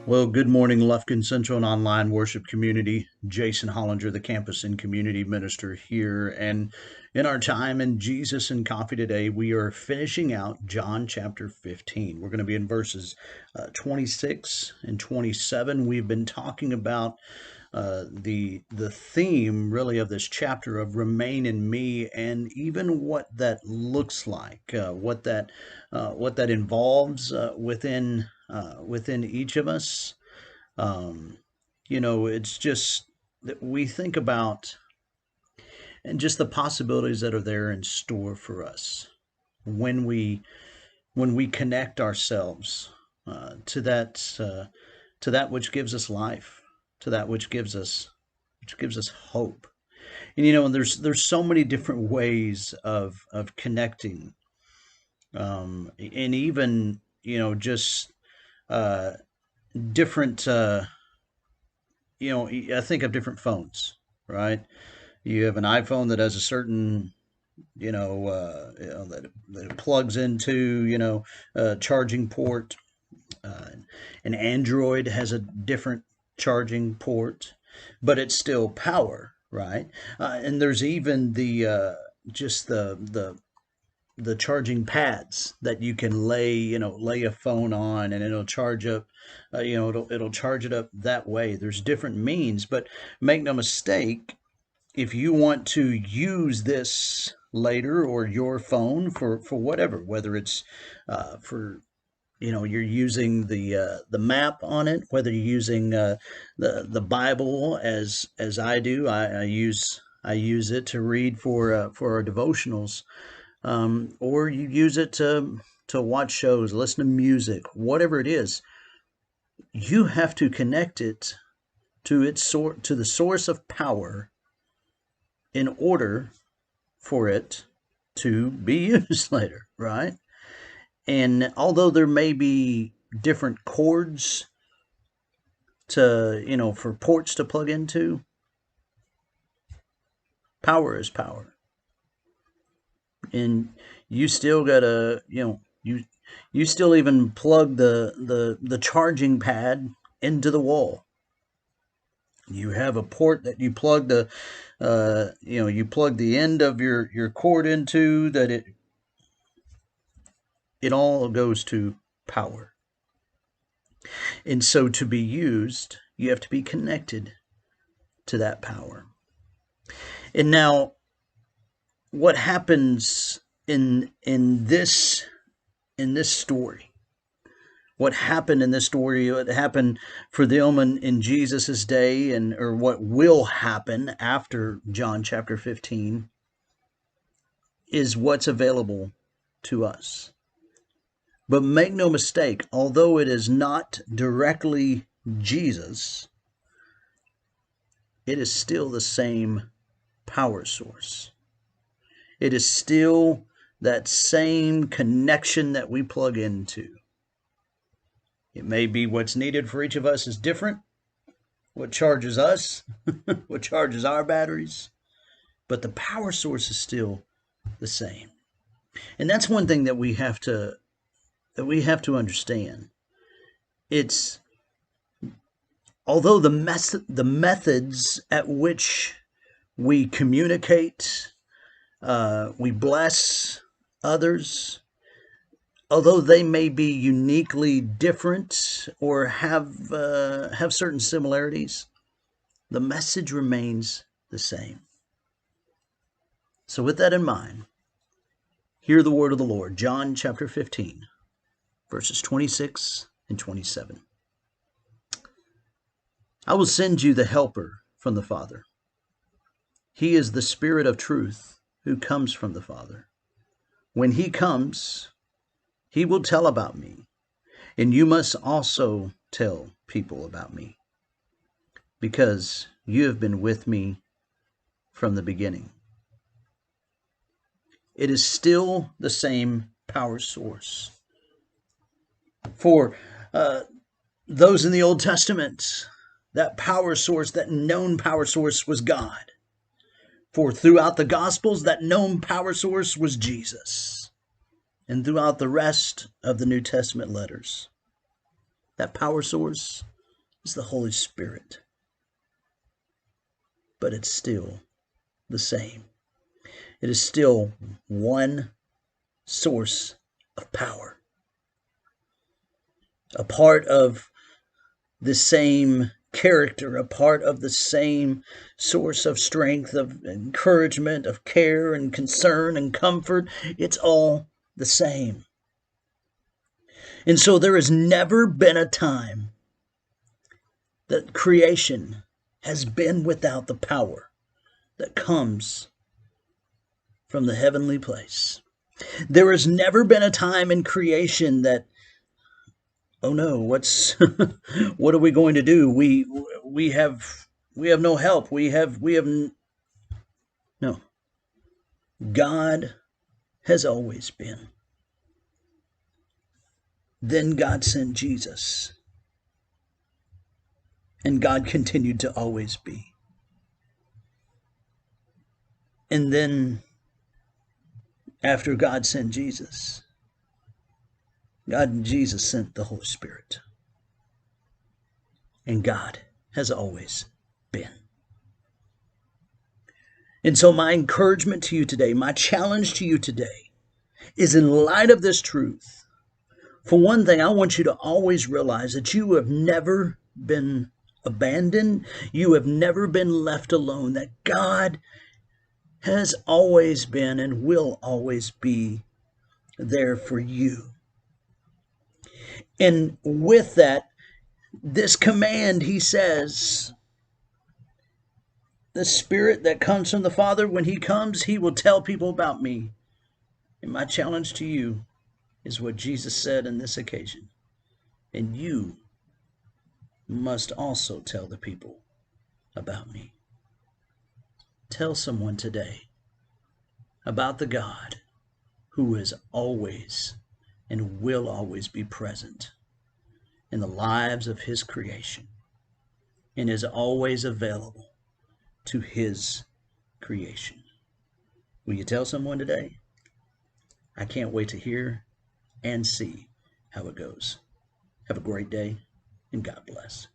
Well, good morning, Lufkin Central and Online Worship Community. Jason Hollinger, the campus and community minister here. And in our time in Jesus and Coffee today, we are finishing out John chapter 15. We're going to be in verses 26 and 27. We've been talking about the theme really of this chapter of remain in me, and even what that looks like, what that involves within each of us. um, it's just that we think about and just the possibilities that are there in store for us when we connect ourselves to that which gives us life, to that which gives us hope. And there's so many different ways of connecting, and even just uh, different. I think of different phones, right? You have an iPhone that has a certain that it plugs into charging port. Uh, an Android has a different charging port, but it's still power, right? And there's even just the charging pads that you can lay a phone on, and it'll charge up. It'll charge it up that way. There's different means, but make no mistake, if you want to use this later, or your phone for whatever, whether it's for you're using the map on it, whether you're using the Bible, as I do. I use it to read for our devotionals, or you use it to watch shows, listen to music, whatever it is. You have to connect it to the source of power in order for it to be used later, right? And although there may be different cords for ports to plug into, power is power. And you still gotta, you still even plug the charging pad into the wall. You have a port that you plug you plug the end of your cord into, that it all goes to power. And so to be used, you have to be connected to that power. And now, what happens in this story? What happened in this story? What happened for them in Jesus's day, or what will happen after John chapter 15, is what's available to us. But make no mistake, although it is not directly Jesus, it is still the same power source. It is still that same connection that we plug into. It may be what's needed for each of us is different, what charges us, what charges our batteries, but the power source is still the same. And that's one thing that we have to understand. It's although the methods at which we communicate, we bless others, although they may be uniquely different or have certain similarities, the message remains the same. So with that in mind, hear the word of the Lord, John chapter 15, verses 26 and 27. I will send you the Helper from the Father. He is the Spirit of truth who comes from the Father. When he comes, he will tell about me, and you must also tell people about me, because you have been with me from the beginning. It is still the same power source. For those in the Old Testament, that power source, that known power source, was God. For throughout the Gospels, that known power source was Jesus. And throughout the rest of the New Testament letters, that power source is the Holy Spirit, but it's still the same. It is still one source of power, a part of the same character, a part of the same source of strength, of encouragement, of care and concern and comfort. It's all the same. And so there has never been a time that creation has been without the power that comes from the heavenly place. There has never been a time in creation that, oh no, what are we going to do? We have no help. We have no. God has always been. Then God sent Jesus. And God continued to always be. And then after God sent Jesus, God and Jesus sent the Holy Spirit. And God has always been. And so my encouragement to you today, my challenge to you today, is in light of this truth, for one thing, I want you to always realize that you have never been abandoned. You have never been left alone, that God has always been and will always be there for you. And with that, this command, he says, the Spirit that comes from the Father, when he comes, he will tell people about me. And my challenge to you is what Jesus said in this occasion. And you must also tell the people about me. Tell someone today about the God who is always and will always be present in the lives of his creation and is always available to his creation. Will you tell someone today? I can't wait to hear and see how it goes. Have a great day, and God bless.